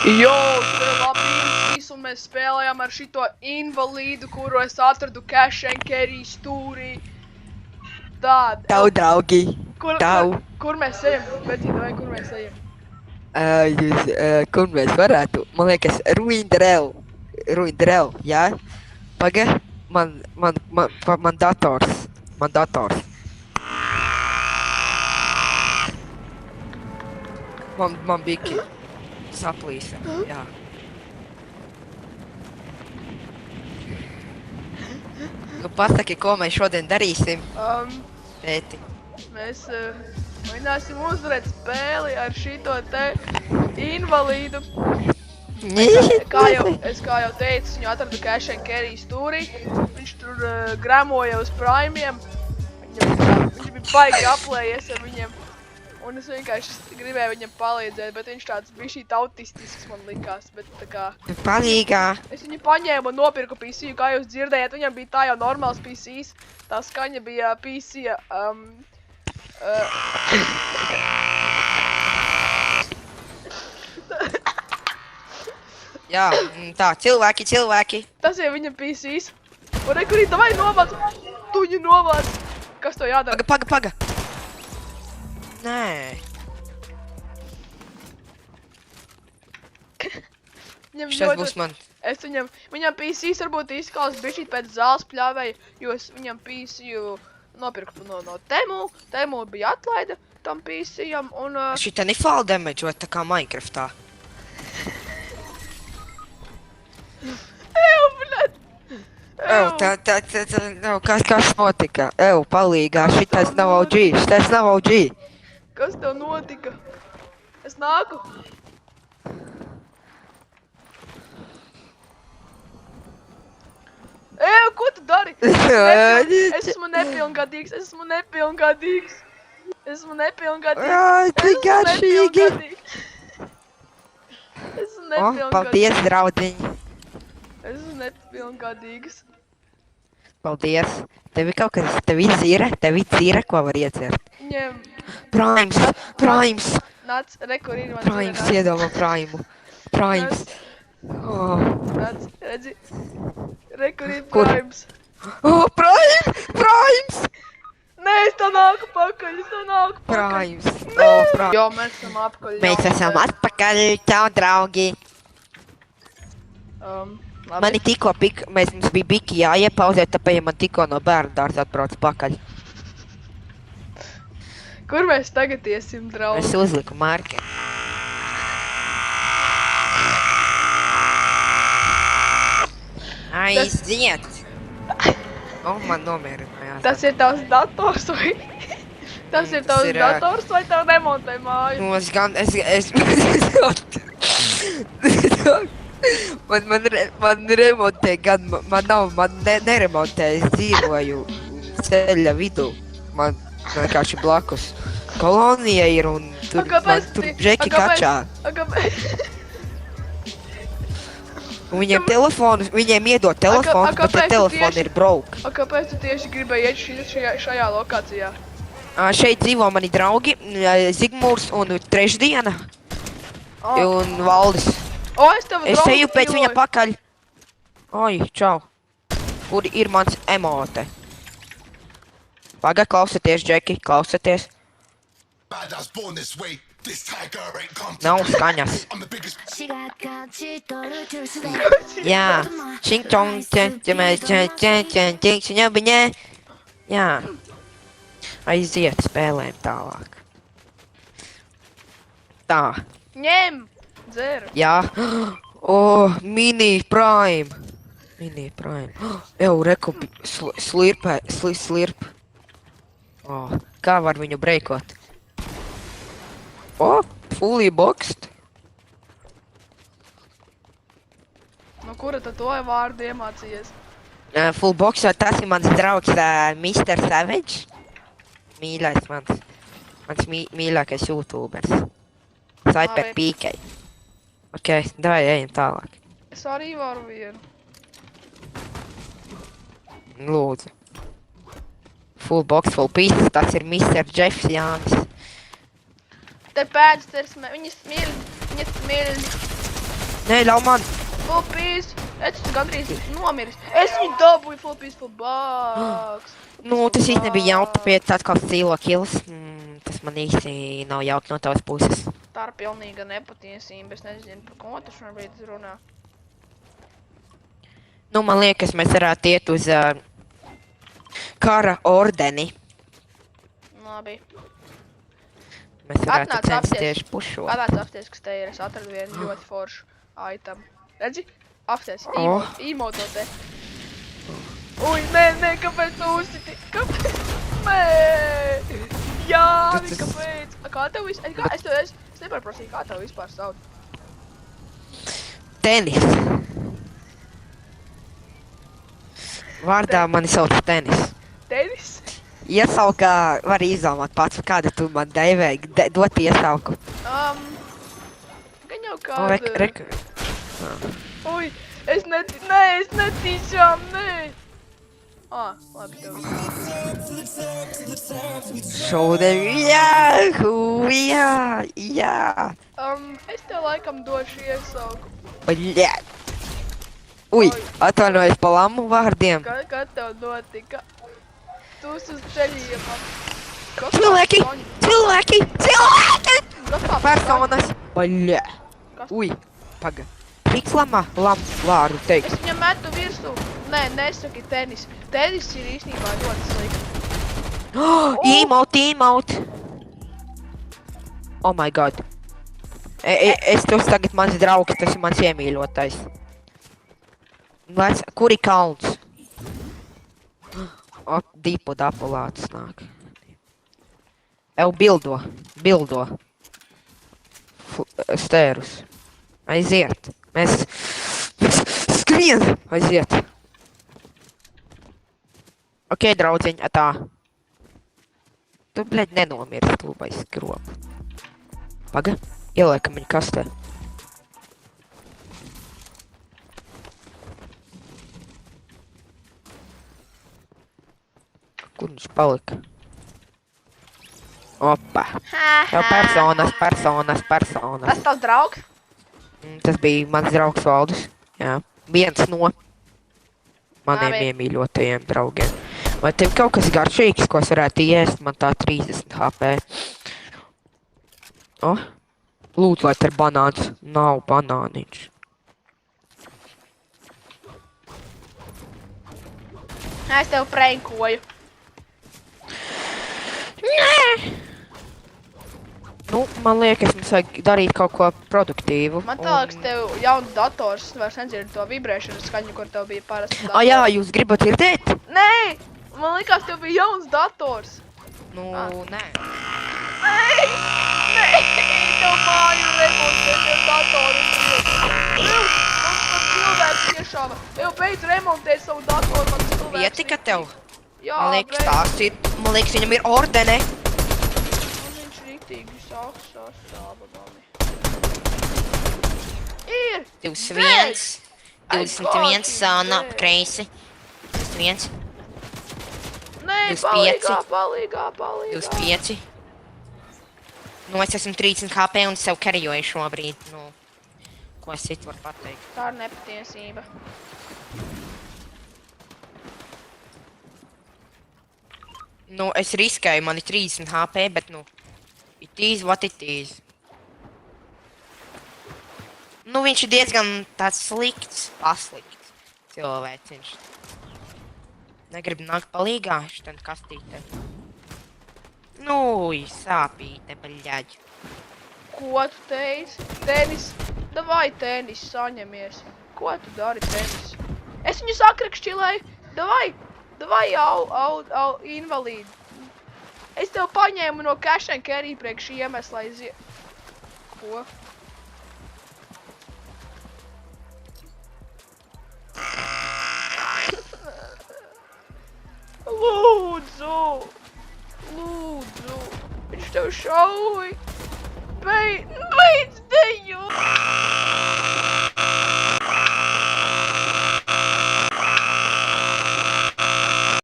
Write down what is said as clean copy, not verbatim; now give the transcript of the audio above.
Jo, tur ir labi infīs, un mēs spēlējām ar šito invalīdu, kuru es atradu Cash and Carry stūrī. Tāda. Tau, draugi. Kur mēs ejam? Betī, vai kur mēs ejam? Kur mēs varētu? Man liekas, Ruindrel, jā? Paga, man dators. Man bija saplīsa, jā. Nu, pasaki, ko mēs šodien darīsim, tēti. Mēs mēģināsim uzvarēt spēli ar šito te invalīdu. Kā jau teicu, viņu atradu Cash and Carry stūrī. Viņš tur gramoja uz primiem. Viņš bija baigi aplējies ar viņiem. Un es vienkārši gribēju viņam palīdzēt, bet viņš tāds bišķīt autistisks man likās, bet tā kā... Palīgā! Es viņu paņēmu un nopirku PC, kā jūs dzirdējāt, viņam bija tā jau normāls PCs. Tā skaņa bija PC, Jā, tā, cilvēki. Tas ir viņa PCs. Un rekurīt, davai novāc! Tu viņu novāc! Kas to jādara? Paga! Nē. Šitas būs man. Es viņam PCs varbūt izskals bišķīt pēc zāles pļāvēja, jo es viņam PC-ju nopirku no Temu. Temu bija atlaida tam PC-jam un... Šita ne fall damage, vai tā kā Minecraftā? Bļet! Kas notika? Palīgā, šitas nav OG. Kas tev notika? Es nāku. Ko tu dari? Es esmu nepilngadīgs. Paldies, draudiņi. Es esmu nepilngadīgs. Paldies. Tev ir dzīre, ko var iedzert. Ņem. Primes. Nāc, rekur ir man. Primes, iedomā Primes. Nāc, redzi. Rekur ir Primes. Primes! Nē, es tā nāku pakaļ, Primes. Jo, mēs esam apkaļ. Mēs esam atpakaļ, čau, draugi. Labi. Mani tikko mums bija biki jāiepauzē, tāpēc man tikko no bērnu dārza atbrauc pakaļ. Kur mēs tagad iesim, draugi? Es uzliku markeri. Aiziet! Man nomierinājās. Tas ir tavs dators vai? Tas ir tavs dators vai tev remontē māju? Nu, Man remontē, man neremontē, es dzīvoju ceļa vidū. Man vienkārši blakus kolonija ir un tur žeki kačā. Un viņiem iedod telefonu, bet te telefoni ir broke. Kāpēc tu tieši gribēji iet šajā lokācijā? Šeit dzīvo mani draugi, Zigmūrs un Trešdiena. Un Valdis. Es eju pēc viņa pakaļ. Oi, čau. Kur ir mans emote? Paga, klausaties, Džeki, klausaties. Nav skaņas. Jā. Čing-čong, čing-čong, jā. Aiziet, spēlēm tālāk. Tā. Ņem! Dzer. Jā. Mini Prime. Reku slirp. Kā var viņu breikot? Fully boxed. No kura tad to vārdu iemācījies? Full boxed, tas ir mans draugs Mr. Savage. Mīļais mans mīļākais YouTubers. Cyper PK. Ok, davai ejam tālāk. Es arī varu vienu. Lūdzu. Full box, full piece, tas ir Mr. Jeffs Jānis. Te pēdas, viņas smildi. Nē, ļauj man. Full piece. Es esmu gandrīz nomiris. Es viņu dabūju full piece full box. Nu, tas īsti nebija jautri, tāpēc atkal stīlo kills. Tas man īsti nav jautri no tavas puses. Tā ir pilnīga nepatiesība. Es nezinu, par ko tu šobrīd runā. Nu, man liekas, mēs varētu iet uz kara ordeni. Labi. Mēs varētu Atnāc censties pušot. Atnāc apsties, kas te ir. Es atradu vienu ļoti foršu item. Redzi? Apsties. Oh. Emote te. Uj, nē, kāpēc tu uzsiti? Kāpēc? Nē! Jā, kāpēc? Kā tev vispār? Es neparprasīju, kā tev vispār sauc. Tenis. Vārdā mani sauc Tenis. Tenis? Iesaukā var izdomāt pats, kādu tu man devēji dot iesauku. Gan jau kādu. Uj, es netīšām, nē. Labi, tev Šodien, jā. Es tev laikam došu iesauku. Bļēt. Uj, atvainojos pa lamu vārdiem. Kad tev notika? Tu uz ceļiem. Cilvēki! Personas! Bļēt. Uj, paga. Riks vāru teikt. Es viņam metu virsū. Nē, nesaki tenis. Tenis ir īstenībā ļoti slikti. Emote. Oh my god. Es tos tagad mans draugs, tas ir mans iemīļotais. Kuri kalns? Dipu dapulāts nāk. Ev bildo. Stērus. Aiziet. Mēs skrien. Aiziet. Ok, draudziņ, tā. Tu, bļaļ, nenomirs, tūbais skropu. Paga, ieliekam viņu kastē. Kur viņš palika? Opa. Jau personas. Tas tavs draugs? Tas bija mans draugs Valdis. Jā. Viens no maniem Labi. iemīļotajiem draugiem. Vai tev kaut kas garšīgs, ko es varētu iest? Man tā 30 HP. Lūdzu, lai te ir banāns. Nav banāniņš. Es tev prankoju. Nē! Nu, man liekas, mums vajag darīt kaut ko produktīvu. Man liekas, tev jauns dators, vairs nedzird to vibrēšanu skaņu, kur tev bija parasti dators. Jā, jūs gribat dzirdēt? Nē! Man liekas, tev bija jauns dators. Nu, nē. Nē! Tev māju remontēt, tev datoru. Man cilvēks iešāva. Tev beidz remontēt savu datoru, man cilvēks. Ietika tev? Jā, Man liekas, tās ir. Man liekas, viņam ir ordene. Viņš riktīgi sasāba mani. Ir! 21. 21, sāna, kreisi. 21. Nē, 25. palīgā. 25. Nu, es esmu 30 HP un sev karjoju šobrīd. Nu, ko es citu varu pateikt? Tā ir nepatiesība. Nu, es riskēju, man ir 30 HP, bet, nu, it is what it is. Nu, viņš ir diezgan tāds paslikts cilvēciņš. Negrib nākt palīgā, šitan kastīte. Nu, sāpīte, baļģaģi. Ko tu teici? Tenis? Davai tenis, saņemies. Ko tu dari tenis? Es viņu sakrakšķilēju. Davai invalīdi. Es tev paņēmu no cash and carry priekš iemesla Ko? Lūdzu. Viņš tev šauj. Beidz.